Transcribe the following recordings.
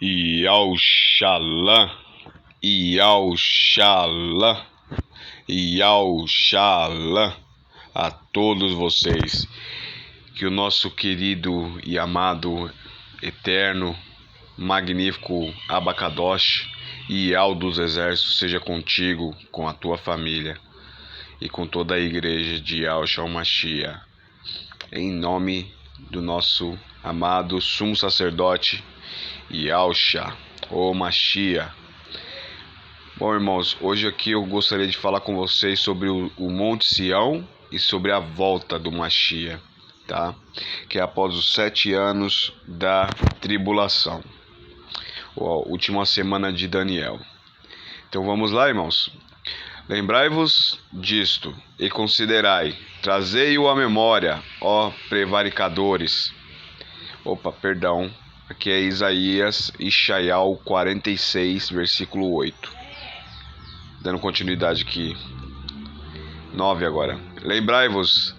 Yauxalã, Yauxalã, Yauxalã a todos vocês. Que o nosso querido e amado, eterno, magnífico Abacadosh e Al dos Exércitos seja contigo, com a tua família e com toda a igreja de Yahshua Mashiach. Em nome do nosso amado sumo sacerdote Yahshua, o Mashiach. Bom, irmãos, hoje aqui eu gostaria de falar com vocês sobre o Monte Sião e sobre a volta do Mashiach, tá? Que é após os 7 anos da tribulação, a última semana de Daniel. Então vamos lá, irmãos. Lembrai-vos disto e considerai, trazei-o à memória, ó prevaricadores. Aqui é Isaías, Ishaial 46, versículo 8. Dando continuidade aqui. 9 agora. Lembrai-vos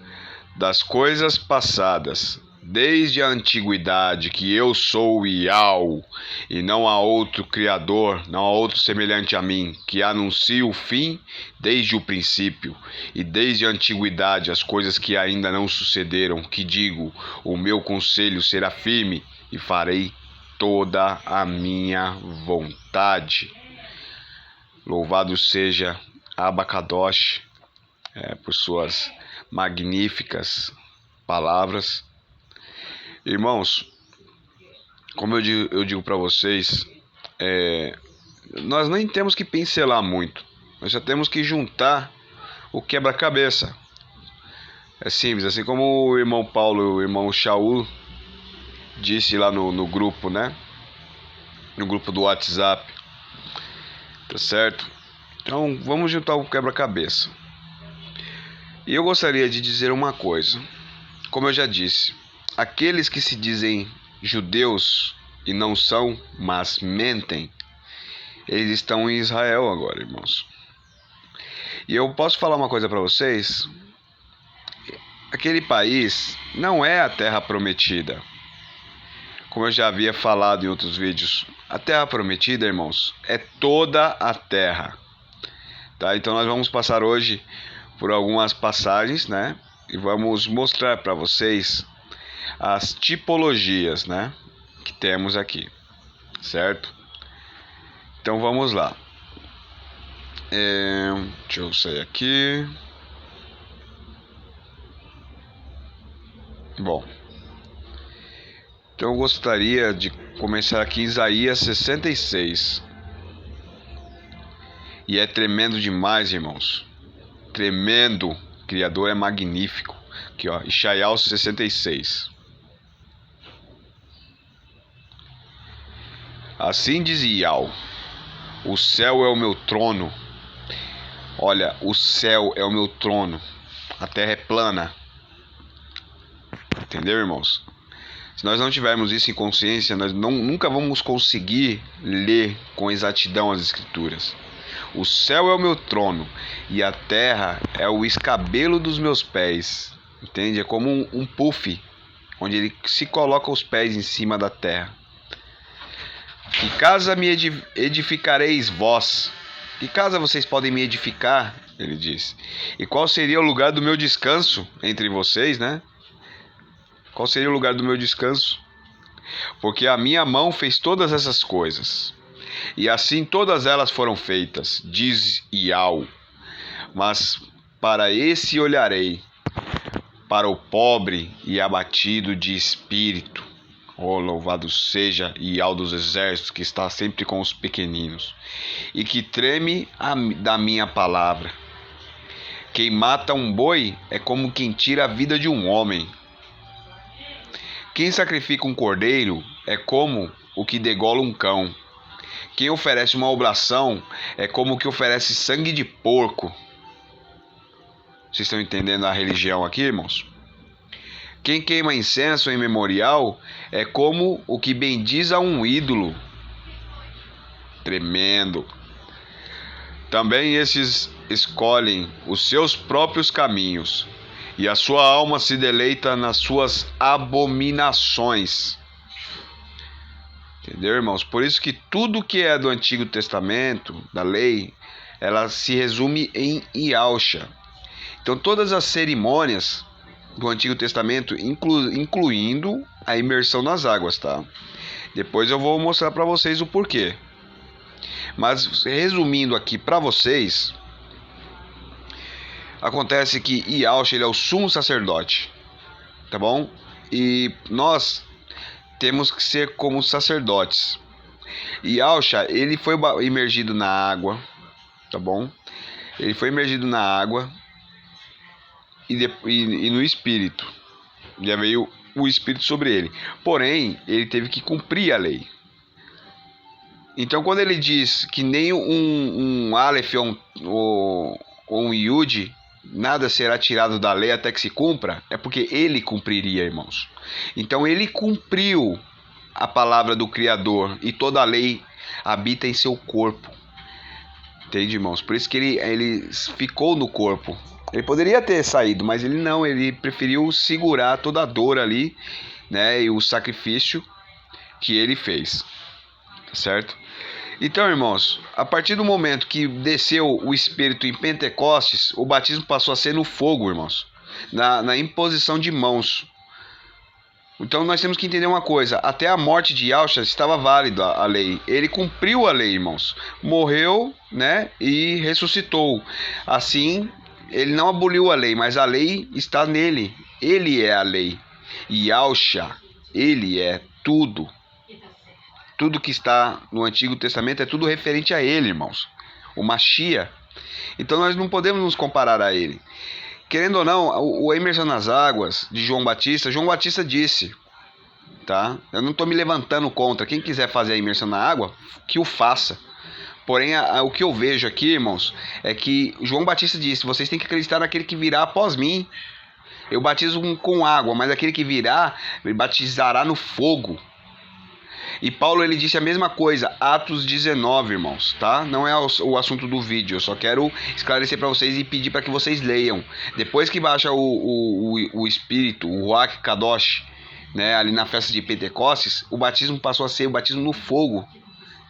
das coisas passadas, desde a antiguidade, que eu sou Iau, e não há outro Criador, não há outro semelhante a mim, que anuncie o fim desde o princípio, e desde a antiguidade as coisas que ainda não sucederam, que digo, o meu conselho será firme, e farei toda a minha vontade. Louvado seja Abacadosh por suas magníficas palavras. Irmãos, como eu digo para vocês, nós nem temos que pincelar muito, nós já temos que juntar o quebra-cabeça. É simples, assim como o irmão Paulo, o irmão Shaul disse lá no grupo, né? No grupo do WhatsApp, tá certo? Então vamos juntar o quebra-cabeça. E eu gostaria de dizer uma coisa, como eu já disse, aqueles que se dizem judeus e não são, mas mentem, eles estão em Israel agora, irmãos. E eu posso falar uma coisa para vocês, aquele país não é a terra prometida. Como eu já havia falado em outros vídeos, a terra prometida, irmãos, é toda a terra. Tá? Então nós vamos passar hoje por algumas passagens, né? E vamos mostrar para vocês as tipologias, né? Que temos aqui, certo? Então vamos lá. Deixa eu sair aqui. Bom, então eu gostaria de começar aqui em Isaías 66. E é tremendo demais, irmãos. Tremendo. O Criador é magnífico. Aqui, ó, Ishaial 66. Assim diz Iau: o céu é o meu trono. Olha, o céu é o meu trono. A terra é plana. Entendeu, irmãos? Se nós não tivermos isso em consciência, nós nunca vamos conseguir ler com exatidão as Escrituras. O céu é o meu trono e a terra é o escabelo dos meus pés. Entende? É como um puff, onde ele se coloca os pés em cima da terra. Que casa me edificareis vós? Que casa vocês podem me edificar? Ele diz. E qual seria o lugar do meu descanso entre vocês, né? Qual seria o lugar do meu descanso? Porque a minha mão fez todas essas coisas. E assim todas elas foram feitas, diz Iau. Mas para esse olharei, para o pobre e abatido de espírito. Oh, louvado seja Iau dos Exércitos, que está sempre com os pequeninos, e que treme da minha palavra. Quem mata um boi é como quem tira a vida de um homem. Quem sacrifica um cordeiro é como o que degola um cão. Quem oferece uma oblação é como o que oferece sangue de porco. Vocês estão entendendo a religião aqui, irmãos? Quem queima incenso em memorial é como o que bendiz a um ídolo. Tremendo. Também esses escolhem os seus próprios caminhos, e a sua alma se deleita nas suas abominações. Entendeu, irmãos? Por isso que tudo que é do Antigo Testamento, da lei, ela se resume em Yahusha. Então todas as cerimônias do Antigo Testamento, incluindo a imersão nas águas, tá? Depois eu vou mostrar para vocês o porquê. Mas resumindo aqui para vocês, acontece que Yahusha, ele é o sumo sacerdote, tá bom? E nós temos que ser como sacerdotes. Yahusha, ele foi imergido na água, tá bom? Ele foi imergido na água e no Espírito. Já veio o Espírito sobre ele. Porém, ele teve que cumprir a lei. Então, quando ele diz que nem um Aleph ou um Yud, nada será tirado da lei até que se cumpra, é porque ele cumpriria, irmãos. Então, ele cumpriu a palavra do Criador e toda a lei habita em seu corpo. Entende, irmãos? Por isso que ele ficou no corpo. Ele poderia ter saído, mas ele não. Ele preferiu segurar toda a dor ali, né? E o sacrifício que ele fez. Tá certo? Então, irmãos, a partir do momento que desceu o Espírito em Pentecostes, o batismo passou a ser no fogo, irmãos. Na imposição de mãos. Então nós temos que entender uma coisa, até a morte de Yahusha estava válida a lei, ele cumpriu a lei, irmãos, morreu, né, e ressuscitou, assim, ele não aboliu a lei, mas a lei está nele, ele é a lei, e Yahusha, ele é tudo que está no Antigo Testamento é tudo referente a ele, irmãos, o Mashiach, então nós não podemos nos comparar a ele. Querendo ou não, a imersão nas águas de João Batista disse, tá? Eu não estou me levantando contra. Quem quiser fazer a imersão na água, que o faça. Porém, o que eu vejo aqui, irmãos, é que João Batista disse, vocês têm que acreditar naquele que virá após mim. Eu batizo com água, mas aquele que virá, me batizará no fogo. E Paulo, ele disse a mesma coisa, Atos 19, irmãos, tá? Não é o assunto do vídeo, eu só quero esclarecer para vocês e pedir para que vocês leiam. Depois que baixa o Espírito, o Ruach Kadosh, né, ali na festa de Pentecostes, o batismo passou a ser o batismo no fogo,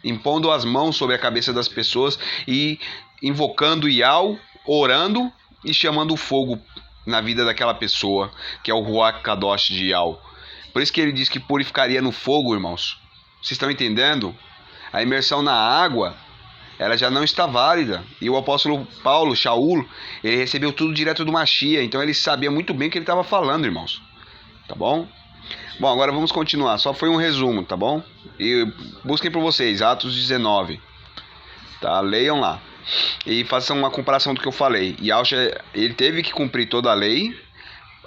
impondo as mãos sobre a cabeça das pessoas e invocando Yahweh, orando e chamando o fogo na vida daquela pessoa, que é o Ruach Kadosh de Yahweh. Por isso que ele diz que purificaria no fogo, irmãos. Vocês estão entendendo? A imersão na água, ela já não está válida. E o apóstolo Paulo, Shaul, ele recebeu tudo direto do Mashiach. Então ele sabia muito bem o que ele estava falando, irmãos. Tá bom? Bom, agora vamos continuar. Só foi um resumo, tá bom? E busquem por vocês, Atos 19. Tá? Leiam lá. E façam uma comparação do que eu falei. Yahusha, ele teve que cumprir toda a lei.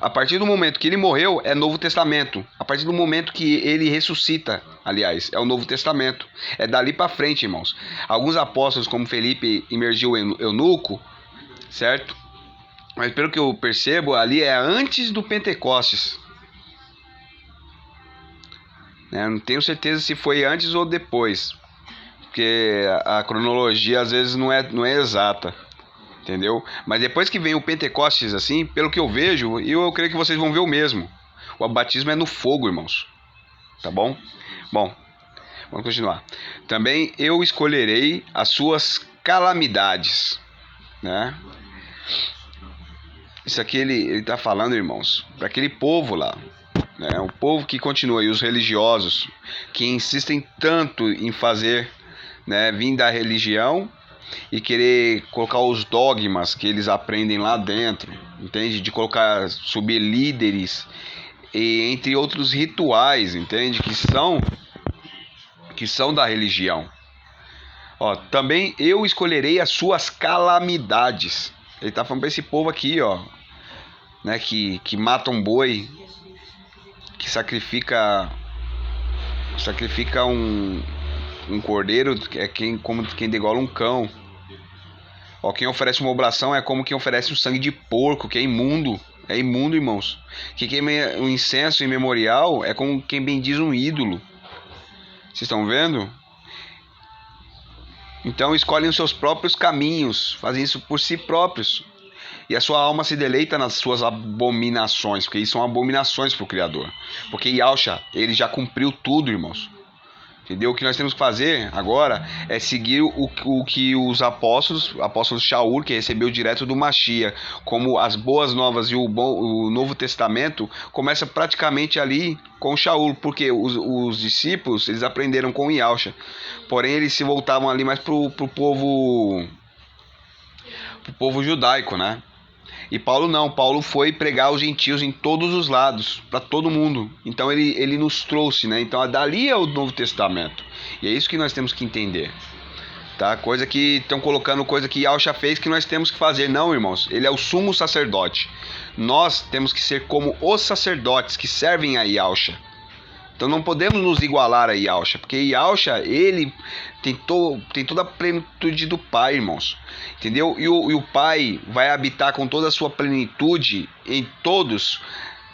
A partir do momento que ele morreu, é Novo Testamento. A partir do momento que ele ressuscita, aliás, é o Novo Testamento. É dali para frente, irmãos. Alguns apóstolos, como Felipe, imergiu o eunuco, certo? Mas pelo que eu percebo, ali é antes do Pentecostes. Não tenho certeza se foi antes ou depois. Porque a cronologia às vezes não é exata. Entendeu? Mas depois que vem o Pentecostes, assim, pelo que eu vejo, eu creio que vocês vão ver o mesmo. O batismo é no fogo, irmãos. Tá bom? Bom, vamos continuar. Também eu escolherei as suas calamidades, né? Isso aqui ele tá falando, irmãos, para aquele povo lá, né? O povo que continua, e os religiosos, que insistem tanto em fazer, né, vir da religião e querer colocar os dogmas que eles aprendem lá dentro, entende? De colocar, subir líderes, e entre outros rituais, entende? Que são da religião. Ó, também eu escolherei as suas calamidades. Ele tá falando para esse povo aqui, ó, né, que mata um boi, que sacrifica um cordeiro, é como quem degola um cão. Ó, quem oferece uma oblação é como quem oferece o sangue de porco, que é imundo. É imundo, irmãos. Quem queima o incenso em memorial é como quem bendiz um ídolo. Vocês estão vendo? Então escolhem os seus próprios caminhos, fazem isso por si próprios. E a sua alma se deleita nas suas abominações, porque isso são abominações para o Criador. Porque Yahusha, ele já cumpriu tudo, irmãos. Entendeu? O que nós temos que fazer agora é seguir o que os apóstolos Shaul, que recebeu direto do Mashiach, como as boas novas e o Novo Testamento, começa praticamente ali com Shaul, porque os discípulos, eles aprenderam com Yahusha, porém eles se voltavam ali mais pro povo judaico, né? E Paulo não, Paulo foi pregar aos gentios em todos os lados, para todo mundo. Então ele nos trouxe, né? Então dali é o Novo Testamento. E é isso que nós temos que entender. Tá? Coisa que estão colocando, coisa que Yahusha fez que nós temos que fazer. Não, irmãos, ele é o sumo sacerdote. Nós temos que ser como os sacerdotes que servem a Yahusha. Então não podemos nos igualar a Yahusha, porque Yahusha, ele tem toda a plenitude do Pai, irmãos. Entendeu? E o Pai vai habitar com toda a sua plenitude em todos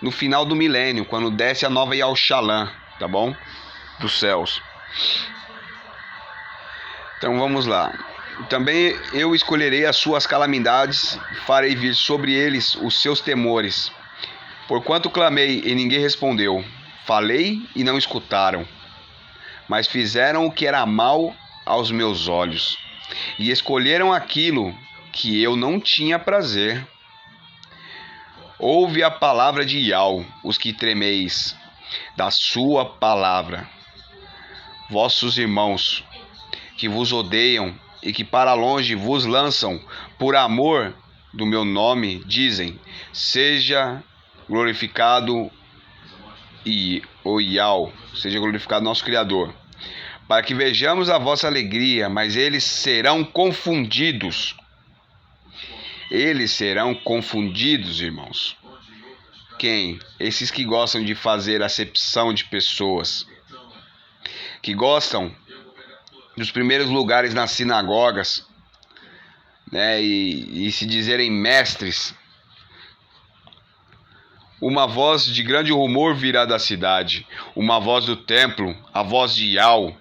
no final do milênio, quando desce a nova Yahushalã, tá bom? Dos céus. Então vamos lá. Também eu escolherei as suas calamidades, farei vir sobre eles os seus temores. Porquanto clamei e ninguém respondeu, falei e não escutaram, mas fizeram o que era mal aos meus olhos, e escolheram aquilo que eu não tinha prazer. Ouve a palavra de Yahweh, os que tremeis da sua palavra. Vossos irmãos, que vos odeiam e que para longe vos lançam por amor do meu nome, dizem, seja glorificado o Yahweh, seja glorificado nosso Criador, para que vejamos a vossa alegria, mas eles serão confundidos. Eles serão confundidos, irmãos. Quem? Esses que gostam de fazer acepção de pessoas, que gostam dos primeiros lugares nas sinagogas, né, e se dizerem mestres. Uma voz de grande rumor virá da cidade, uma voz do templo, a voz de Yahweh,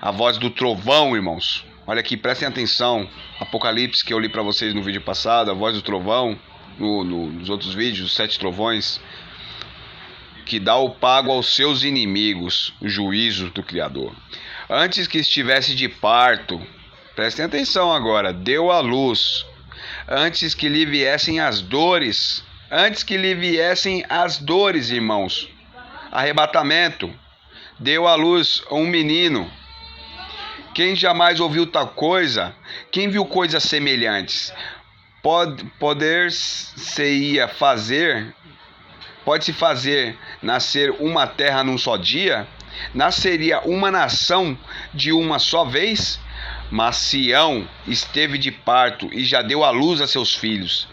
a voz do trovão, irmãos. Olha aqui, prestem atenção, Apocalipse que eu li para vocês no vídeo passado, a voz do trovão, nos outros vídeos, os 7 trovões, que dá o pago aos seus inimigos, o juízo do Criador. Antes que estivesse de parto, prestem atenção agora, deu à luz, antes que lhe viessem as dores, irmãos, arrebatamento, deu à luz um menino. Quem jamais ouviu tal coisa? Quem viu coisas semelhantes? Pode-se fazer nascer uma terra num só dia? Nasceria uma nação de uma só vez? Mas Sião esteve de parto e já deu à luz a seus filhos.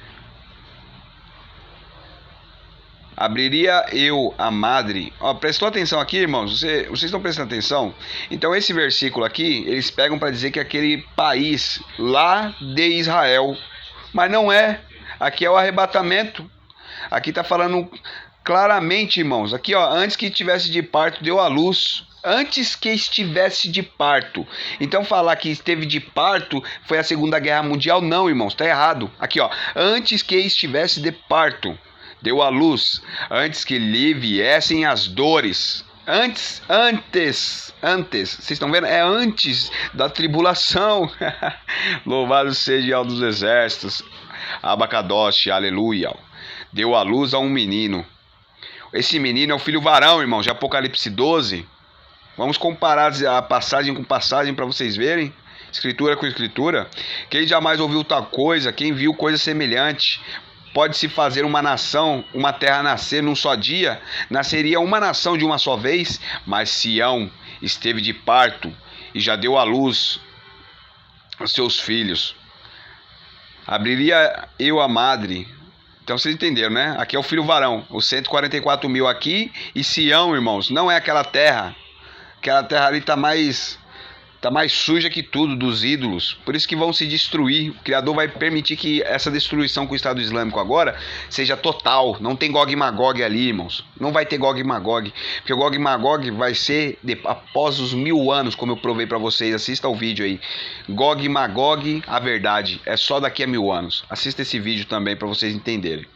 Abriria eu a madre. Prestou atenção aqui, irmãos? Vocês estão prestando atenção? Então esse versículo aqui, eles pegam para dizer que é aquele país lá de Israel. Mas não é. Aqui é o arrebatamento. Aqui está falando claramente, irmãos. Aqui, ó, antes que estivesse de parto, deu à luz. Antes que estivesse de parto. Então falar que esteve de parto foi a Segunda Guerra Mundial? Não, irmãos, está errado. Aqui, ó, antes que estivesse de parto, deu à luz, antes que lhe viessem as dores. Antes, vocês estão vendo? É antes da tribulação. Louvado seja o dos exércitos. Abacadosh, aleluia. Deu à luz a um menino. Esse menino é o filho varão, irmão, de Apocalipse 12. Vamos comparar a passagem com passagem para vocês verem. Escritura com escritura. Quem jamais ouviu tal coisa, quem viu coisa semelhante? Pode-se fazer uma nação, uma terra nascer num só dia? Nasceria uma nação de uma só vez? Mas Sião esteve de parto e já deu à luz aos seus filhos. Abriria eu a madre. Então vocês entenderam, né? Aqui é o filho varão, os 144 mil aqui. E Sião, irmãos, não é aquela terra. Aquela terra ali está mais suja que tudo dos ídolos. Por isso que vão se destruir. O Criador vai permitir que essa destruição com o Estado Islâmico agora seja total. Não tem Gog e Magog ali, irmãos. Não vai ter Gog e Magog. Porque o Gog e Magog vai ser após os 1000 anos, como eu provei para vocês. Assista o vídeo aí. Gog e Magog, a verdade, é só daqui a 1000 anos. Assista esse vídeo também para vocês entenderem.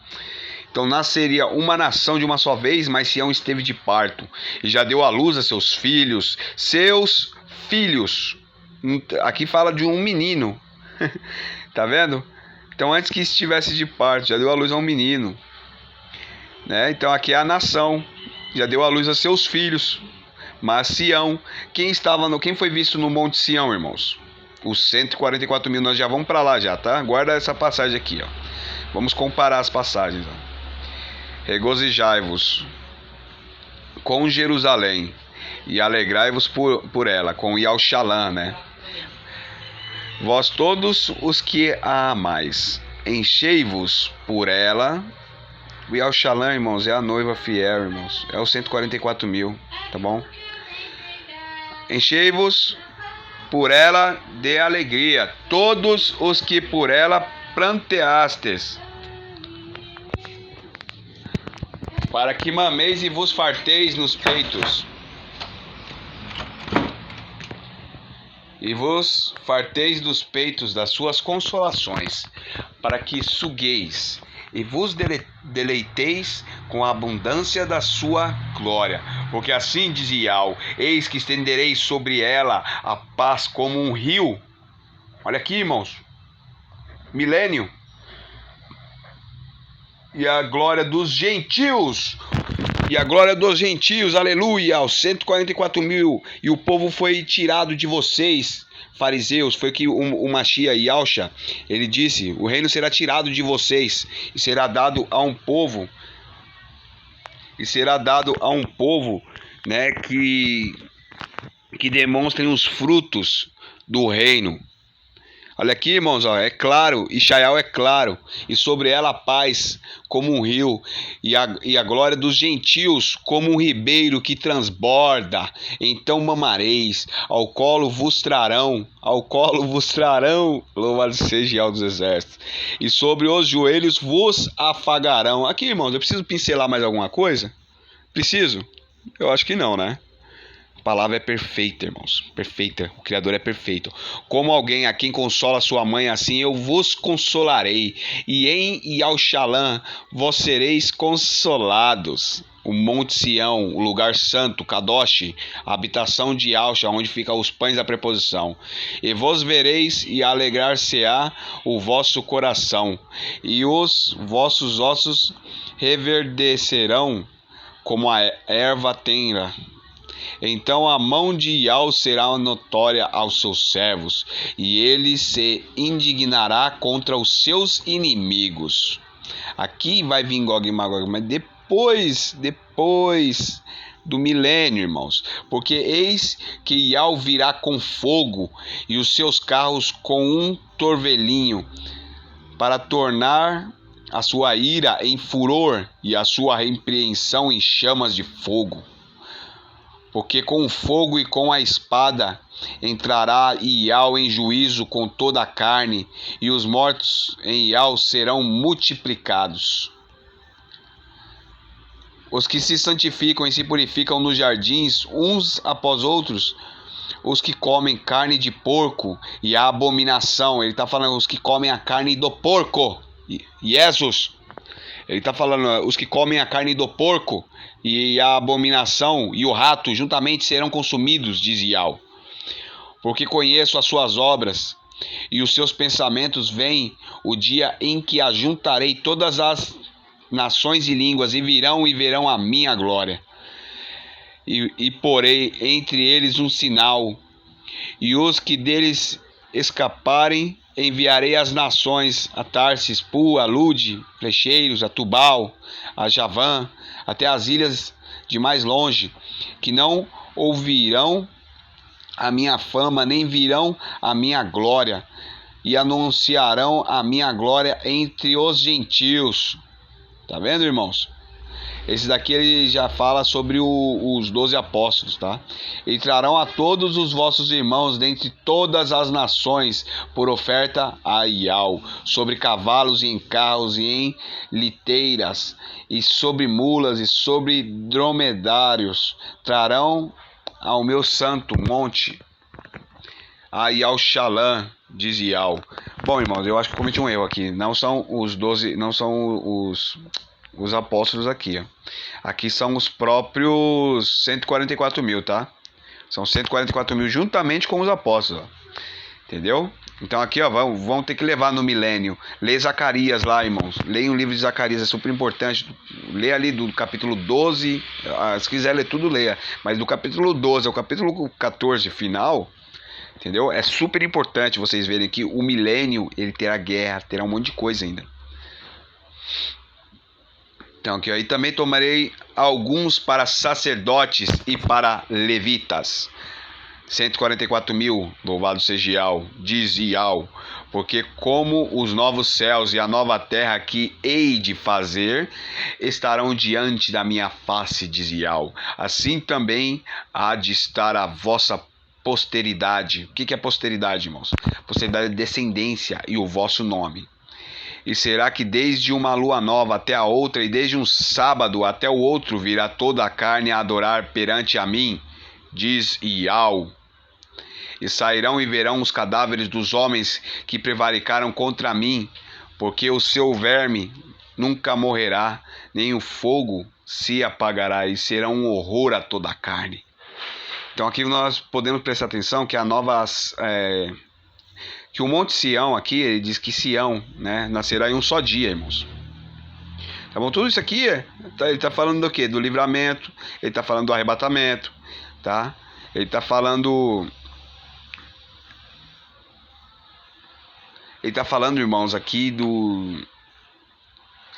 Então nasceria uma nação de uma só vez, mas Sião esteve de parto, e já deu à luz a seus filhos. Seus filhos. Aqui fala de um menino. Tá vendo? Então antes que estivesse de parto, já deu à luz a um menino. Né? Então aqui é a nação. Já deu à luz a seus filhos. Mas Sião, quem foi visto no Monte Sião, irmãos? Os 144 mil, nós já vamos para lá já, tá? Guarda essa passagem aqui, ó. Vamos comparar as passagens, ó. Regozijai-vos com Jerusalém e alegrai-vos por ela, com Yalxalã, né? Vós todos os que a amais, enchei-vos por ela. O Yalxalã, irmãos, é a noiva fiel, irmãos. É os 144 mil, tá bom? Enchei-vos por ela de alegria, todos os que por ela planteastes, para que mameis e vos farteis nos peitos, e vos farteis dos peitos das suas consolações, para que sugueis e vos deleiteis com a abundância da sua glória. Porque assim diz Iau: eis que estenderei sobre ela a paz como um rio. Olha aqui, irmãos, milênio. E a glória dos gentios, aleluia, aos 144 mil, e o povo foi tirado de vocês, fariseus. Foi que o Mashiach Yahshua, ele disse: o reino será tirado de vocês, e será dado a um povo, né, que demonstrem os frutos do reino. Olha aqui, irmãos, ó, é claro, Ishaiel é claro, e sobre ela a paz como um rio, e a glória dos gentios como um ribeiro que transborda. Então mamareis, ao colo vos trarão, louvado seja Yahweh dos exércitos, e sobre os joelhos vos afagarão. Aqui, irmãos, eu preciso pincelar mais alguma coisa? Preciso? Eu acho que não, né? A palavra é perfeita, irmãos, perfeita. O Criador é perfeito. Como alguém a quem consola sua mãe, assim eu vos consolarei, e em Yalxalã vós sereis consolados. O Monte Sião, o lugar santo, Kadosh, a habitação de Yahshua, onde ficam os pães da preposição. E vos vereis e alegrar-se-á o vosso coração, e os vossos ossos reverdecerão como a erva tenra. Então a mão de Iau será notória aos seus servos, e ele se indignará contra os seus inimigos. Aqui vai vir Gog e Magog, mas depois do milênio, irmãos. Porque eis que Iau virá com fogo, e os seus carros com um torvelinho, para tornar a sua ira em furor e a sua repreensão em chamas de fogo. Porque com o fogo e com a espada entrará Iau em juízo com toda a carne, e os mortos em Iau serão multiplicados. Os que se santificam e se purificam nos jardins, uns após outros, os que comem carne de porco e a abominação. Ele está falando os que comem a carne do porco. Jesus. Ele está falando os que comem a carne do porco e a abominação e o rato juntamente serão consumidos, diz Iau. Porque conheço as suas obras e os seus pensamentos. Vem o dia em que ajuntarei todas as nações e línguas, e virão e verão a minha glória. E porei entre eles um sinal, e os que deles escaparem enviarei às nações, a Tarsis, Pua, a Lude, Flecheiros, a Tubal, a Javã, até as ilhas de mais longe, que não ouvirão a minha fama, nem virão a minha glória, e anunciarão a minha glória entre os gentios. Tá vendo, irmãos? Esse daqui ele já fala sobre os 12 apóstolos, tá? E trarão a todos os vossos irmãos dentre todas as nações por oferta a Iau, sobre cavalos e em carros e em liteiras, e sobre mulas e sobre dromedários. Trarão ao meu santo monte, a Yalxalã, diz Iau. Bom, irmãos, eu acho que cometi um erro aqui. Não são os 12, não são os apóstolos aqui, ó. Aqui são os próprios 144 mil, tá? São 144 mil juntamente com os apóstolos, ó. Entendeu? Então aqui, ó, vão ter que levar no milênio. Lê Zacarias lá, irmãos. Leia o livro de Zacarias, é super importante. Lê ali do capítulo 12. Se quiser ler tudo, leia. Mas do capítulo 12 ao capítulo 14 final, entendeu? É super importante vocês verem que o milênio, ele terá guerra, terá um monte de coisa ainda. Então aqui, ó, e também tomarei alguns para sacerdotes e para levitas. 144 mil, louvado seja Iau, diz Iau, porque como os novos céus e a nova terra que hei de fazer estarão diante da minha face, diz Iau, assim também há de estar a vossa posteridade. O que é posteridade, irmãos? Posteridade é descendência e o vosso nome. E será que desde uma lua nova até a outra, e desde um sábado até o outro, virá toda a carne a adorar perante a mim? Diz Iau. E sairão e verão os cadáveres dos homens que prevaricaram contra mim, porque o seu verme nunca morrerá, nem o fogo se apagará, e será um horror a toda a carne. Então aqui nós podemos prestar atenção que que o Monte Sião aqui, ele diz que Sião, né, nascerá em um só dia, irmãos. Tá bom? Tudo isso aqui, ele está falando do quê? Do livramento, ele está falando do arrebatamento, tá? Ele está falando... Ele está falando, irmãos, aqui do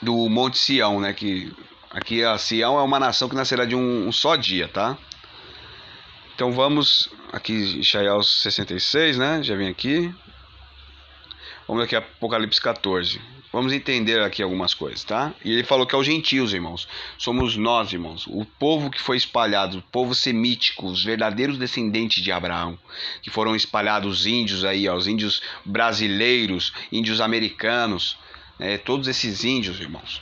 Monte Sião, né? Que aqui a Sião é uma nação que nascerá de um só dia, tá? Então vamos aqui, Isaías 66, né? Já vem aqui. Vamos aqui, Apocalipse 14. Vamos entender aqui algumas coisas, tá? E ele falou que é os gentios, irmãos. Somos nós, irmãos. O povo que foi espalhado, o povo semítico, os verdadeiros descendentes de Abraão. Que foram espalhados, os índios aí, ó, os índios brasileiros, índios americanos. Todos esses índios, irmãos.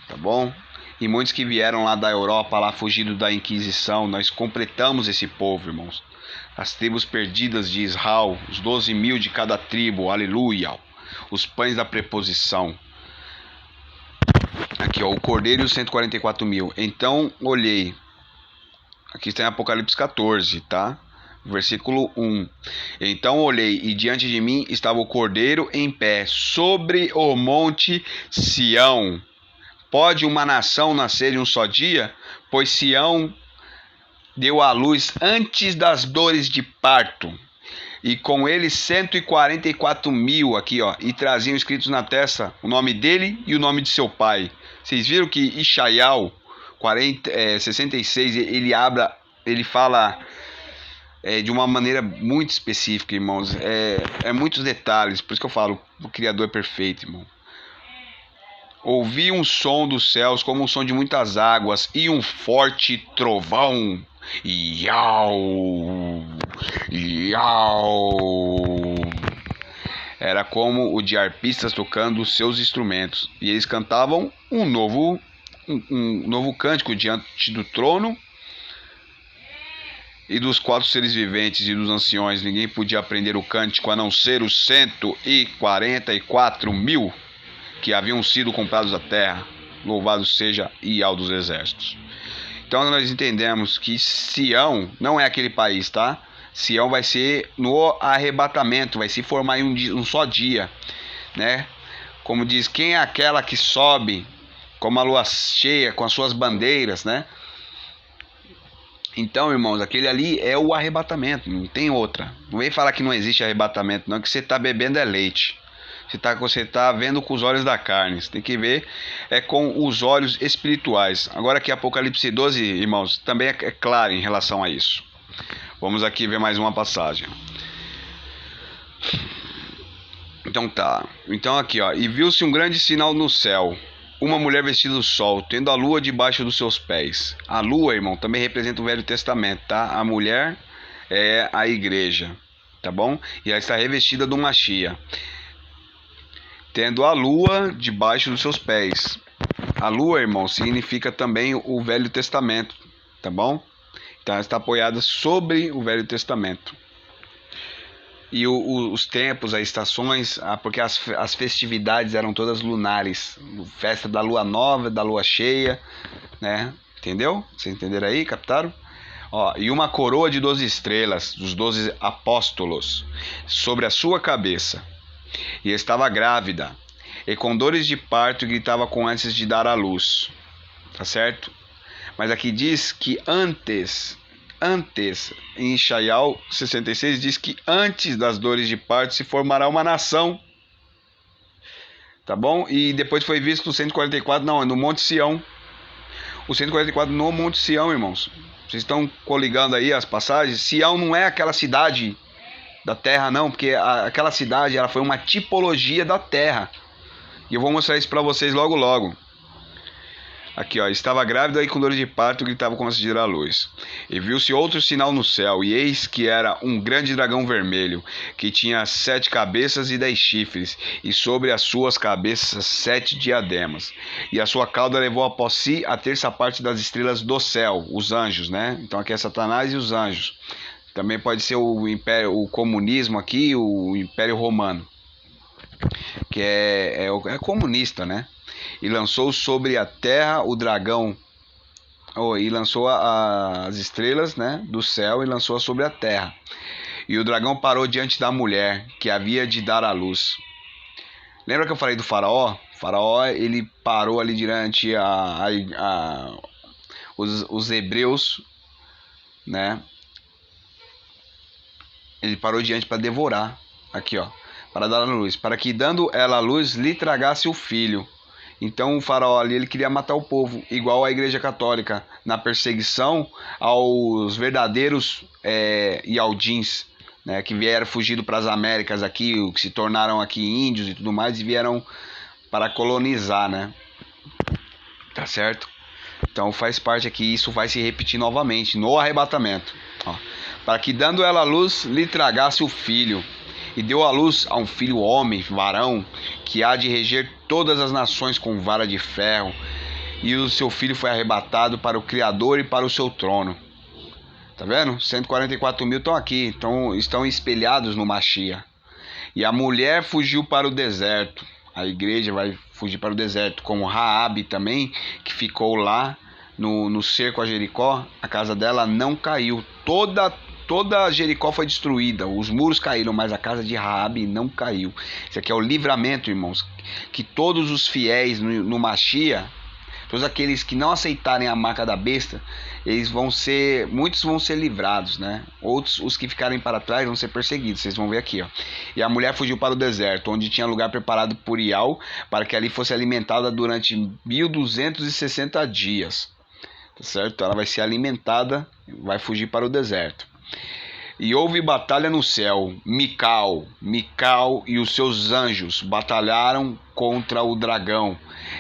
Tá bom? E muitos que vieram lá da Europa, lá fugidos da Inquisição. Nós completamos esse povo, irmãos. As tribos perdidas de Israel, os 12 mil de cada tribo, aleluia. Os pães da preposição. Aqui, ó, o cordeiro e os 144 mil. Então olhei. Aqui está em Apocalipse 14, tá? Versículo 1. Então olhei, e diante de mim estava o cordeiro em pé, sobre o monte Sião. Pode uma nação nascer em um só dia? Pois Sião deu à luz antes das dores de parto. E com ele 144 mil aqui, ó, e traziam escritos na testa o nome dele e o nome de seu pai. Vocês viram que Isaías 66, ele fala de uma maneira muito específica, irmãos. É muitos detalhes, por isso que eu falo, o Criador é perfeito, irmão. Ouvi um som dos céus como um som de muitas águas e um forte trovão. Iau, iau. Era como o de arpistas tocando os seus instrumentos. E eles cantavam um novo cântico diante do trono e dos 4 seres viventes e dos anciões. Ninguém podia aprender o cântico a não ser os 144 mil que haviam sido comprados da terra. Louvado seja Iau dos exércitos. Então nós entendemos que Sião não é aquele país, tá? Sião vai ser no arrebatamento, vai se formar em um só dia, né? Como diz, quem é aquela que sobe como a lua cheia com as suas bandeiras, né? Então, irmãos, aquele ali é o arrebatamento, não tem outra. Não vem falar que não existe arrebatamento, não, que você está bebendo é leite. Você está vendo com os olhos da carne. Você tem que ver com os olhos espirituais. Agora aqui Apocalipse 12, irmãos, também é claro em relação a isso. Vamos aqui ver mais uma passagem. Então tá. Então aqui, ó. E viu-se um grande sinal no céu. Uma mulher vestida do sol, tendo a lua debaixo dos seus pés. A lua, irmão, também representa o Velho Testamento, tá? A mulher é a igreja, tá bom? E ela está revestida de uma chia, tendo a lua debaixo dos seus pés. A lua, irmão, significa também o Velho Testamento, tá bom? Então ela está apoiada sobre o Velho Testamento. E os tempos, as estações, porque as festividades eram todas lunares. Festa da lua nova, da lua cheia, né? Entendeu? Vocês entenderam aí? Captaram? Ó, e uma coroa de 12 estrelas, dos 12 apóstolos, sobre a sua cabeça. E estava grávida, e com dores de parto gritava com antes de dar à luz. Tá certo? Mas aqui diz que antes, em Ishaial 66, diz que antes das dores de parto se formará uma nação. Tá bom? E depois foi visto no 144, não, é no Monte Sião. O 144 no Monte Sião, irmãos. Vocês estão coligando aí as passagens? Sião não é aquela cidade da terra, não, porque aquela cidade ela foi uma tipologia da terra. E eu vou mostrar isso para vocês logo logo. Aqui, ó, estava grávida e com dores de parto gritava como se diera a luz. E viu-se outro sinal no céu, e eis que era um grande dragão vermelho, que tinha 7 cabeças e 10 chifres, e sobre as suas cabeças 7 diademas. E a sua cauda levou após si a terça parte das estrelas do céu, os anjos, né? Então aqui é Satanás e os anjos. Também pode ser o império, o comunismo aqui, o Império Romano, que é comunista, né? E lançou sobre a terra o dragão, e lançou as estrelas, né, do céu, e lançou sobre a terra. E o dragão parou diante da mulher que havia de dar à luz. Lembra que eu falei do faraó? O faraó, ele parou ali diante os hebreus, né? Ele parou diante para devorar. Aqui, ó, para dar à luz, para que dando ela à luz lhe tragasse o filho. Então o faraó ali, ele queria matar o povo, igual a Igreja Católica, na perseguição aos verdadeiros Yaldins, né, que vieram fugido para as Américas aqui, que se tornaram aqui índios e tudo mais, e vieram para colonizar, né? Tá certo? Então faz parte aqui, isso vai se repetir novamente no arrebatamento. Ó, para que dando ela à luz lhe tragasse o filho. E deu à luz a um filho homem, varão, que há de reger todas as nações com vara de ferro. E o seu filho foi arrebatado para o Criador e para o seu trono. Tá vendo? 144 mil estão aqui, estão espelhados no Machia. E a mulher fugiu para o deserto. A igreja vai fugir para o deserto, como Raabe também, que ficou lá no cerco a Jericó. A casa dela não caiu. Toda Jericó foi destruída, os muros caíram, mas a casa de Raabe não caiu. Isso aqui é o livramento, irmãos, que todos os fiéis no Machia, todos aqueles que não aceitarem a marca da besta, muitos vão ser livrados, né? Outros, os que ficarem para trás, vão ser perseguidos. Vocês vão ver aqui, ó. E a mulher fugiu para o deserto, onde tinha lugar preparado por Ial, para que ali fosse alimentada durante 1260 dias. Tá certo? Ela vai ser alimentada, vai fugir para o deserto. E houve batalha no céu. Mical e os seus anjos batalharam contra o dragão.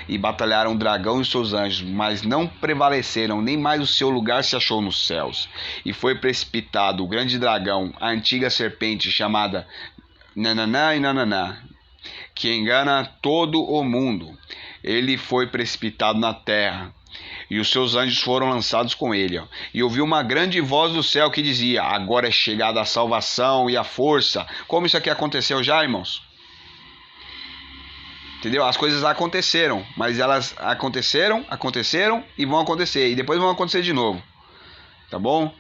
E batalharam o dragão e os seus anjos, mas não prevaleceram, nem mais o seu lugar se achou nos céus. E foi precipitado o grande dragão, a antiga serpente chamada Nananá e Nananá, que engana todo o mundo. Ele foi precipitado na terra. E os seus anjos foram lançados com ele. Ó. E ouviu uma grande voz do céu que dizia: agora é chegada a salvação e a força. Como isso aqui aconteceu já, irmãos? Entendeu? As coisas aconteceram, mas elas aconteceram e vão acontecer. E depois vão acontecer de novo. Tá bom?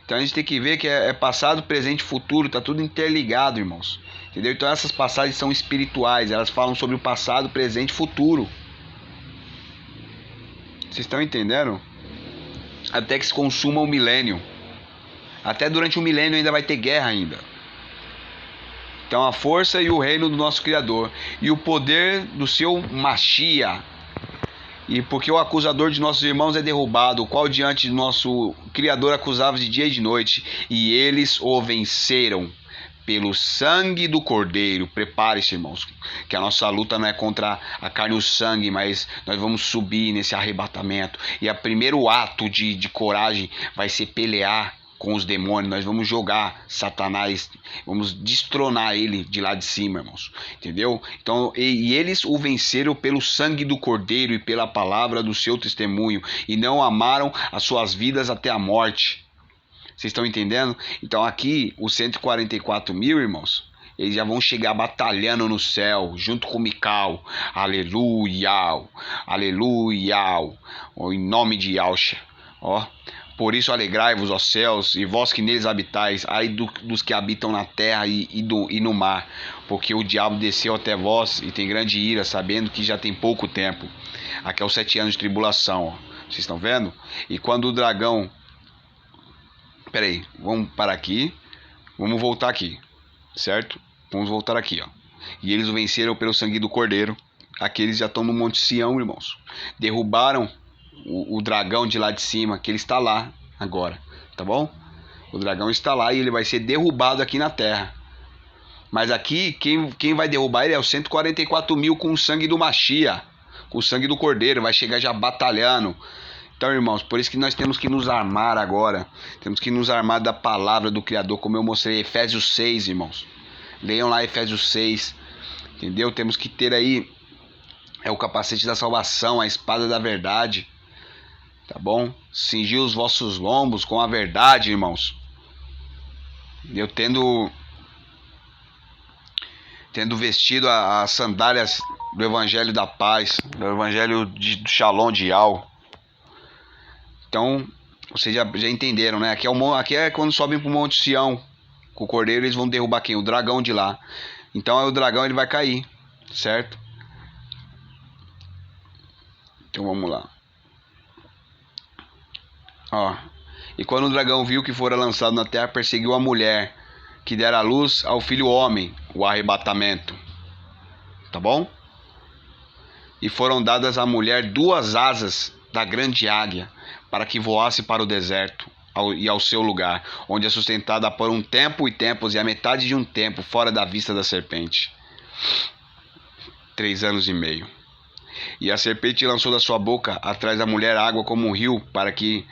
Então a gente tem que ver que é passado, presente e futuro. Tá tudo interligado, irmãos. Entendeu? Então essas passagens são espirituais. Elas falam sobre o passado, presente e futuro. Vocês estão entendendo? Até que se consuma o milênio. Até durante o milênio ainda vai ter guerra ainda. Então a força e o reino do nosso Criador. E o poder do seu Machia. E porque o acusador de nossos irmãos é derrubado, o qual diante do nosso Criador acusava de dia e de noite. E eles o venceram. Pelo sangue do Cordeiro. Prepare-se, irmãos, que a nossa luta não é contra a carne e o sangue, mas nós vamos subir nesse arrebatamento. E o primeiro ato de coragem vai ser pelear com os demônios. Nós vamos jogar Satanás, vamos destronar ele de lá de cima, irmãos. Entendeu? Então, e eles o venceram pelo sangue do Cordeiro e pela palavra do seu testemunho, e não amaram as suas vidas até a morte. Vocês estão entendendo? Então aqui, os 144 mil, irmãos, eles já vão chegar batalhando no céu, junto com Mical. Aleluia, aleluia, em nome de Yahshua. Ó, por isso alegrai-vos, ó céus, e vós que neles habitais, ai dos que habitam na terra e no mar, porque o diabo desceu até vós e tem grande ira, sabendo que já tem pouco tempo. Aqui é os 7 anos de tribulação, ó. Vocês estão vendo? E quando o dragão... Peraí, vamos parar aqui. Vamos voltar aqui, certo? Vamos voltar aqui, ó. E eles o venceram pelo sangue do Cordeiro. Aqueles já estão no Monte Sião, irmãos. Derrubaram o dragão de lá de cima, que ele está lá agora, tá bom? O dragão está lá e ele vai ser derrubado aqui na terra. Mas aqui, quem vai derrubar ele é os 144 mil com o sangue do Machia, com o sangue do Cordeiro. Vai chegar já batalhando. Então, irmãos, por isso que nós temos que nos armar agora. Temos que nos armar da palavra do Criador, como eu mostrei, Efésios 6, irmãos. Leiam lá Efésios 6, entendeu? Temos que ter aí o capacete da salvação, a espada da verdade, tá bom? Cingir os vossos lombos com a verdade, irmãos. Eu tendo vestido as sandálias do Evangelho da Paz, do Evangelho do Shalom de Yahweh. Então, vocês já entenderam, né? Aqui é quando sobem para o Monte Sião. Com o Cordeiro eles vão derrubar quem? O dragão de lá. Então o dragão ele vai cair, certo? Então vamos lá. Ó. E quando o dragão viu que fora lançado na terra, perseguiu a mulher que dera à luz ao filho homem, o arrebatamento. Tá bom? E foram dadas à mulher 2 asas da grande águia, para que voasse para o deserto e ao seu lugar, onde é sustentada por um tempo e tempos, e a metade de um tempo, fora da vista da serpente. 3 anos e meio. E a serpente lançou da sua boca atrás da mulher água como um rio, para que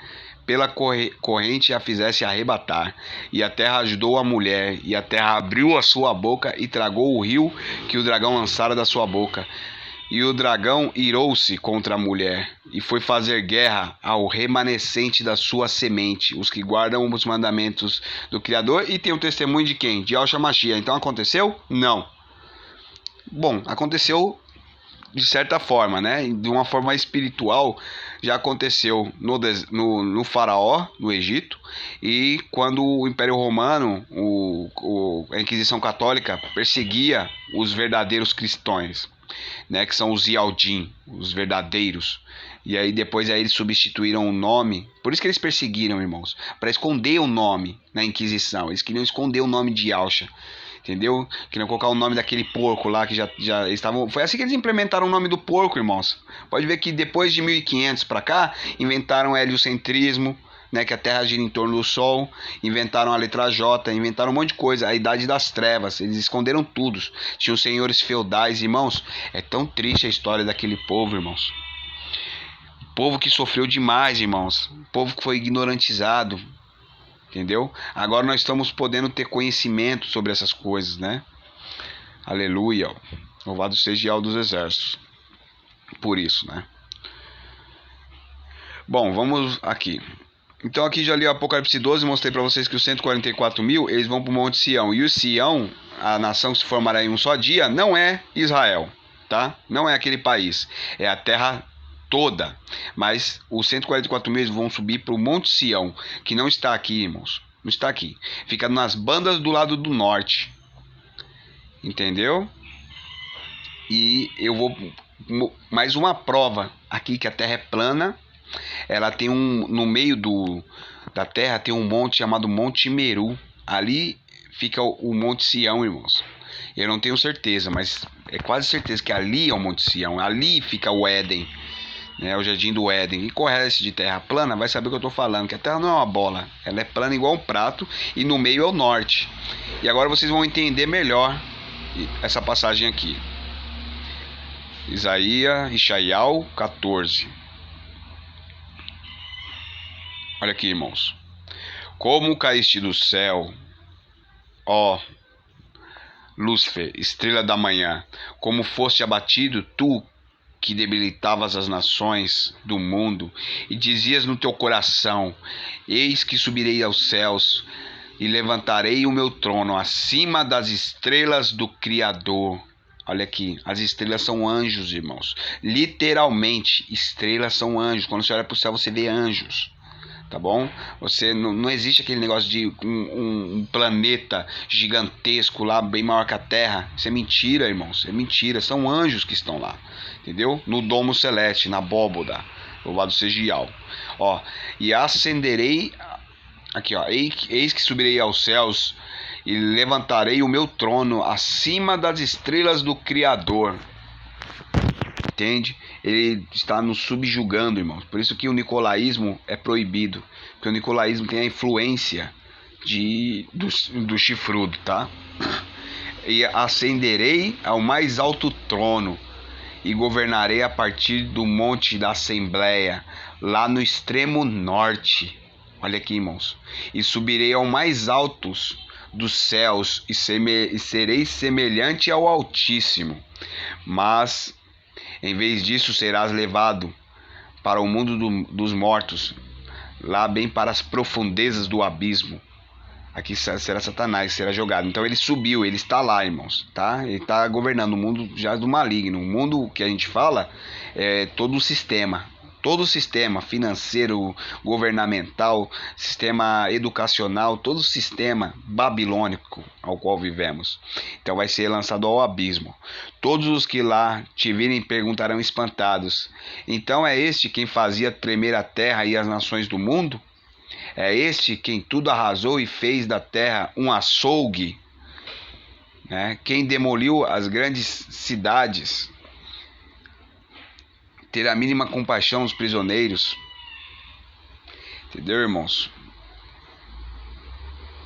pela corrente a fizesse arrebatar. E a terra ajudou a mulher, e a terra abriu a sua boca e tragou o rio que o dragão lançara da sua boca. E o dragão irou-se contra a mulher, e foi fazer guerra ao remanescente da sua semente, os que guardam os mandamentos do Criador e tem o testemunho de quem? De Yahshua Mashiach. Então aconteceu? Não. Bom, aconteceu de certa forma, né? De uma forma espiritual, já aconteceu no Faraó, no Egito, e quando o Império Romano, a Inquisição Católica, perseguia os verdadeiros cristãos, né, que são os Yaldim, os verdadeiros. E aí depois eles substituíram o nome. Por isso que eles perseguiram, irmãos, para esconder o nome na Inquisição. Eles queriam esconder o nome de Yahshua, entendeu? Queriam colocar o nome daquele porco lá que já estavam. Foi assim que eles implementaram o nome do porco, irmãos. Pode ver que depois de 1500 para cá inventaram o heliocentrismo, né, que a Terra gira em torno do Sol, inventaram a letra J, inventaram um monte de coisa, a Idade das Trevas, eles esconderam tudo. Tinham senhores feudais, irmãos. É tão triste a história daquele povo, irmãos. O povo que sofreu demais, irmãos. O povo que foi ignorantizado, entendeu? Agora nós estamos podendo ter conhecimento sobre essas coisas, né? Aleluia. Louvado seja Yahweh dos exércitos. Por isso, né? Bom, vamos aqui. Então aqui já li o Apocalipse 12, mostrei para vocês que os 144 mil, eles vão para o Monte Sião. E o Sião, a nação que se formará em um só dia, não é Israel, tá? Não é aquele país, é a terra toda. Mas os 144 mil vão subir para o Monte Sião, que não está aqui, irmãos. Não está aqui. Fica nas bandas do lado do norte. Entendeu? E eu vou... mais uma prova aqui que a terra é plana. Ela tem no meio da terra tem um monte chamado Monte Meru. Ali fica o Monte Sião, irmãos. Eu não tenho certeza, mas é quase certeza que ali é o Monte Sião. Ali fica o Éden, né, o Jardim do Éden. E conhece de terra plana vai saber o que eu estou falando, que a terra não é uma bola. Ela é plana igual um prato e no meio é o norte. E agora vocês vão entender melhor essa passagem aqui. Ishaial 14. Olha aqui, irmãos. Como caíste do céu, ó Lúcifer, estrela da manhã, como foste abatido tu que debilitavas as nações do mundo, e dizias no teu coração: eis que subirei aos céus, e levantarei o meu trono acima das estrelas do Criador. Olha aqui, as estrelas são anjos, irmãos. Literalmente, estrelas são anjos. Quando você olha para o céu, você vê anjos. Tá bom? Você não existe aquele negócio de um planeta gigantesco lá, bem maior que a Terra. Isso é mentira, irmãos. É mentira. São anjos que estão lá. Entendeu? No domo celeste, na abóboda. Louvado seja Yahweh. Ó, e acenderei. Aqui, ó. Eis que subirei aos céus e levantarei o meu trono acima das estrelas do Criador. Entende? Ele está nos subjugando, irmãos. Por isso que o nicolaísmo é proibido. Porque o nicolaísmo tem a influência do chifrudo, tá? E ascenderei ao mais alto trono e governarei a partir do monte da Assembleia, lá no extremo norte. Olha aqui, irmãos. E subirei ao mais altos dos céus e serei semelhante ao Altíssimo. Mas em vez disso, serás levado para o mundo dos mortos, lá bem para as profundezas do abismo. Aqui será Satanás, será jogado. Então ele subiu, ele está lá, irmãos, tá? Ele está governando o mundo já do maligno. O mundo que a gente fala é todo o sistema financeiro, governamental, sistema educacional, todo o sistema babilônico ao qual vivemos. Então vai ser lançado ao abismo. Todos os que lá te virem perguntarão espantados: então é este quem fazia tremer a terra e as nações do mundo? É este quem tudo arrasou e fez da terra um açougue, né? Quem demoliu as grandes cidades, ter a mínima compaixão dos prisioneiros. Entendeu, irmãos?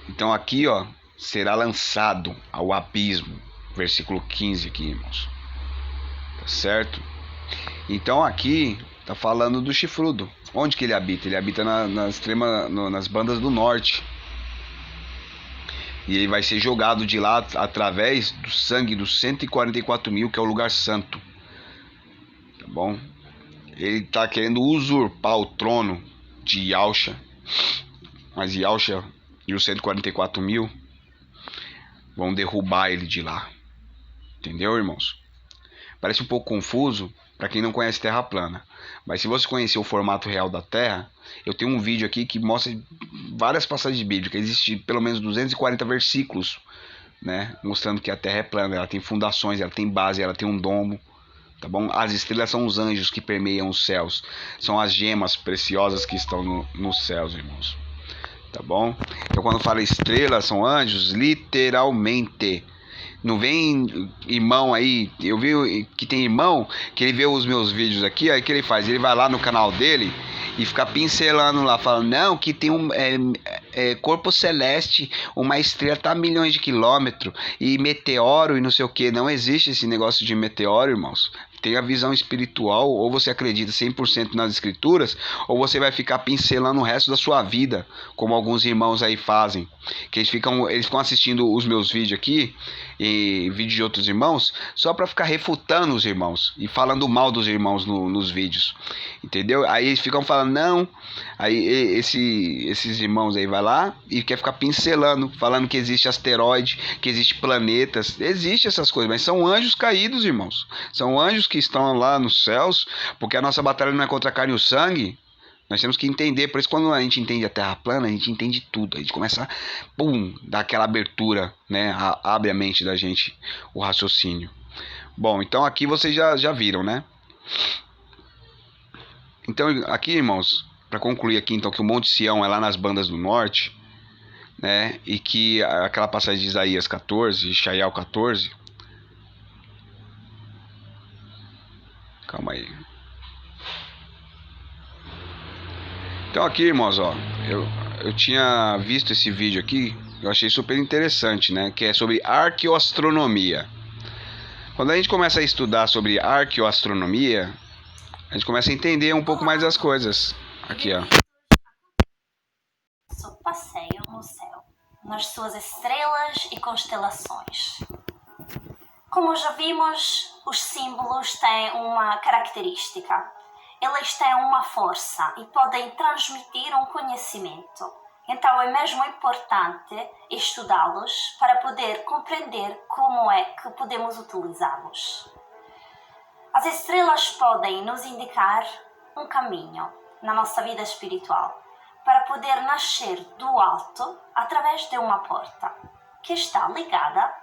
Então aqui, ó, será lançado ao abismo. Versículo 15 aqui, irmãos. Tá certo? Então aqui tá falando do chifrudo. Onde que ele habita? Ele habita nas bandas do norte. E ele vai ser jogado de lá através do sangue dos 144 mil, que é o lugar santo. Tá bom? Ele está querendo usurpar o trono de Yahusha. Mas Yahusha e os 144 mil vão derrubar ele de lá. Entendeu, irmãos? Parece um pouco confuso para quem não conhece Terra plana. Mas se você conhecer o formato real da Terra, eu tenho um vídeo aqui que mostra várias passagens bíblicas. Existem pelo menos 240 versículos, né, mostrando que a Terra é plana. Ela tem fundações, ela tem base, ela tem um domo. Tá bom? As estrelas são os anjos que permeiam os céus. São as gemas preciosas que estão nos céus, irmãos. Tá bom? Então quando fala estrelas, são anjos, literalmente. Não vem irmão aí, eu vi que tem irmão que ele vê os meus vídeos aqui, aí o que ele faz? Ele vai lá no canal dele e fica pincelando lá, falando, não, que tem um corpo celeste, uma estrela tá a milhões de quilômetros, e meteoro e não sei o que. Não existe esse negócio de meteoro, irmãos. Tem a visão espiritual, ou você acredita 100% nas escrituras, ou você vai ficar pincelando o resto da sua vida, como alguns irmãos aí fazem. Que eles ficam assistindo os meus vídeos aqui, e vídeos de outros irmãos, só para ficar refutando os irmãos, e falando mal dos irmãos nos vídeos. Entendeu? Aí eles ficam falando, não, aí esses irmãos aí vai lá e quer ficar pincelando, falando que existe asteroide, que existe planetas, existe essas coisas, mas são anjos caídos, irmãos. São anjos que estão lá nos céus, porque a nossa batalha não é contra a carne e o sangue. Nós temos que entender, por isso quando a gente entende a Terra plana, a gente entende tudo. A gente começa a, dar aquela abertura, né? Abre a mente da gente, o raciocínio. Bom, então aqui vocês já viram, né? Então aqui, irmãos, para concluir aqui, então, que o Monte Sião é lá nas bandas do norte, né? E que aquela passagem de Isaías 14, Ishaiel 14... Calma aí. Então aqui, irmãos, ó, eu tinha visto esse vídeo aqui, eu achei super interessante, né? Que é sobre arqueoastronomia. Quando a gente começa a estudar sobre arqueoastronomia, a gente começa a entender um pouco mais das coisas. Aqui, ó. Seu passeio no céu, nas suas estrelas e constelações. Como já vimos, os símbolos têm uma característica. Eles têm uma força e podem transmitir um conhecimento. Então é mesmo importante estudá-los para poder compreender como é que podemos utilizá-los. As estrelas podem nos indicar um caminho na nossa vida espiritual para poder nascer do alto através de uma porta que está ligada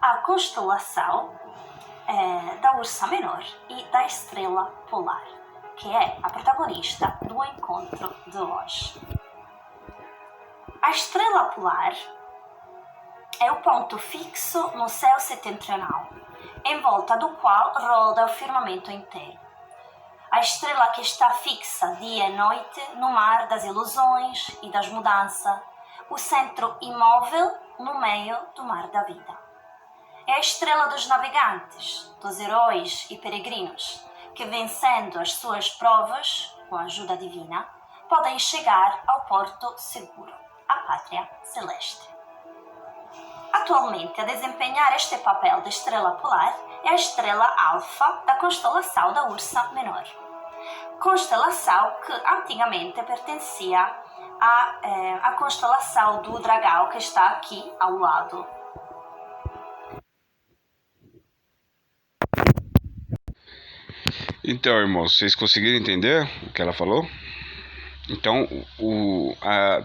à constelação da Ursa Menor e da Estrela Polar, que é a protagonista do encontro de hoje. A Estrela Polar é o ponto fixo no céu setentrional, em volta do qual roda o firmamento inteiro. A estrela que está fixa dia e noite no mar das ilusões e das mudanças, o centro imóvel no meio do mar da vida. É a estrela dos navegantes, dos heróis e peregrinos, que vencendo as suas provas, com a ajuda divina, podem chegar ao porto seguro, a pátria celeste. Atualmente, a desempenhar este papel de estrela polar é a estrela alfa da constelação da Ursa Menor. Constelação que antigamente pertencia à constelação do Dragão, que está aqui ao lado. Então, irmãos, vocês conseguiram entender o que ela falou? Então,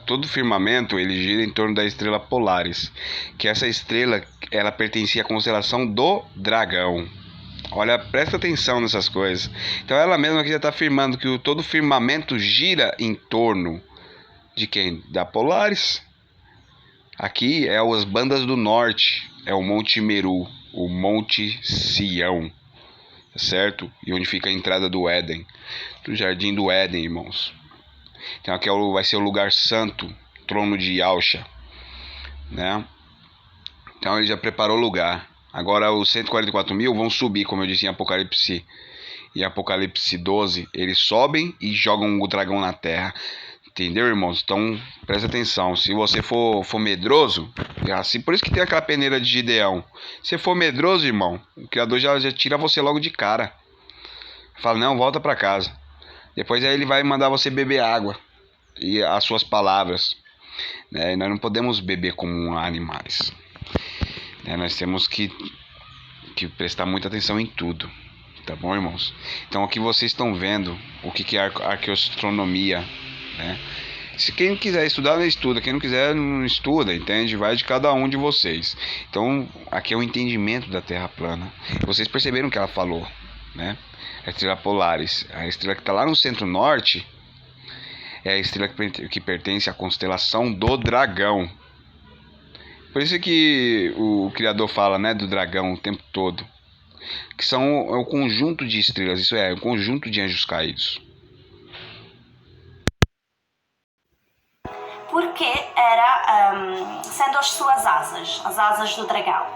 todo o firmamento ele gira em torno da estrela Polaris, que essa estrela ela pertencia à constelação do Dragão. Olha, presta atenção nessas coisas. Então, ela mesma aqui já está afirmando que todo o firmamento gira em torno de quem? Da Polaris. Aqui é as bandas do norte, é o Monte Meru, o Monte Sião, certo? E onde fica a entrada do Éden, do Jardim do Éden, irmãos. Então aqui vai ser o lugar santo, trono de Yahusha, né? Então ele já preparou o lugar. Agora os 144 mil vão subir, como eu disse em Apocalipse e Apocalipse 12. Eles sobem e jogam o dragão na terra. Entendeu, irmãos? Então presta atenção. Se você for medroso, assim, por isso que tem aquela peneira de Gideão. Se for medroso, irmão, o Criador já tira você logo de cara. Fala, não, volta para casa. Depois aí ele vai mandar você beber água e as suas palavras, né? E nós não podemos beber como animais, né? Nós temos que prestar muita atenção em tudo, tá bom, irmãos? Então aqui vocês estão vendo o que é arqueoastronomia, né? Se quem quiser estudar, estuda. Quem não quiser, não estuda, entende? Vai de cada um de vocês. Então aqui é o entendimento da Terra plana. Vocês perceberam o que ela falou, né? A estrela Polaris, a estrela que está lá no centro-norte, é a estrela que pertence à constelação do Dragão. Por isso que o Criador fala, né, do dragão o tempo todo. Que é o conjunto de estrelas, isso é, o conjunto de anjos caídos. Porque era sendo as suas asas, as asas do dragão.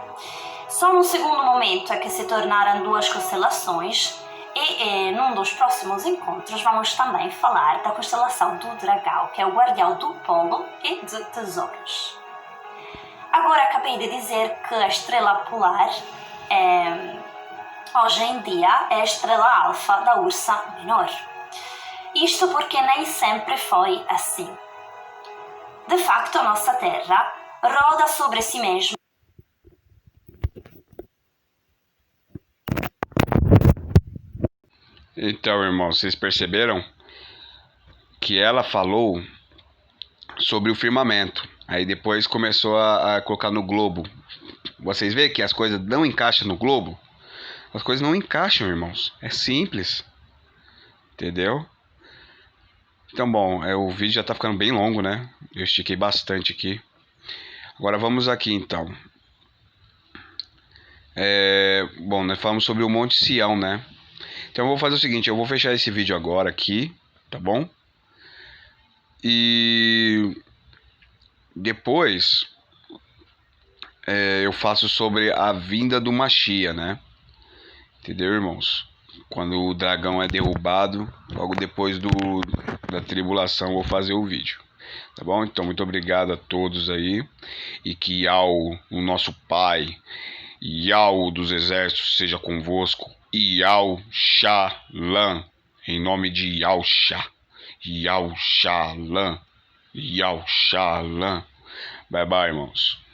Só no segundo momento é que se tornaram duas constelações. E num dos próximos encontros vamos também falar da constelação do Dragão, que é o guardião do polo e de tesouros. Agora acabei de dizer que a estrela polar hoje em dia é a estrela alfa da Ursa Menor. Isto porque nem sempre foi assim. De facto, a nossa Terra roda sobre si mesma. Então, irmãos, vocês perceberam que ela falou sobre o firmamento. Aí depois começou a colocar no globo. Vocês veem que as coisas não encaixam no globo? As coisas não encaixam, irmãos. É simples. Entendeu? Então, bom, o vídeo já tá ficando bem longo, né? Eu estiquei bastante aqui. Agora vamos aqui, então. Bom, nós falamos sobre o Monte Sião, né? Então eu vou fazer o seguinte, eu vou fechar esse vídeo agora aqui, tá bom? E depois eu faço sobre a vinda do Mashiach, né? Entendeu, irmãos? Quando o dragão é derrubado, logo depois da tribulação, eu vou fazer o vídeo. Tá bom? Então, muito obrigado a todos aí. E que o nosso Pai Yau dos exércitos seja convosco. Yau Shalom. Em nome de Yahshua. Yau Shalom. Yau Shalom. Bye bye, irmãos.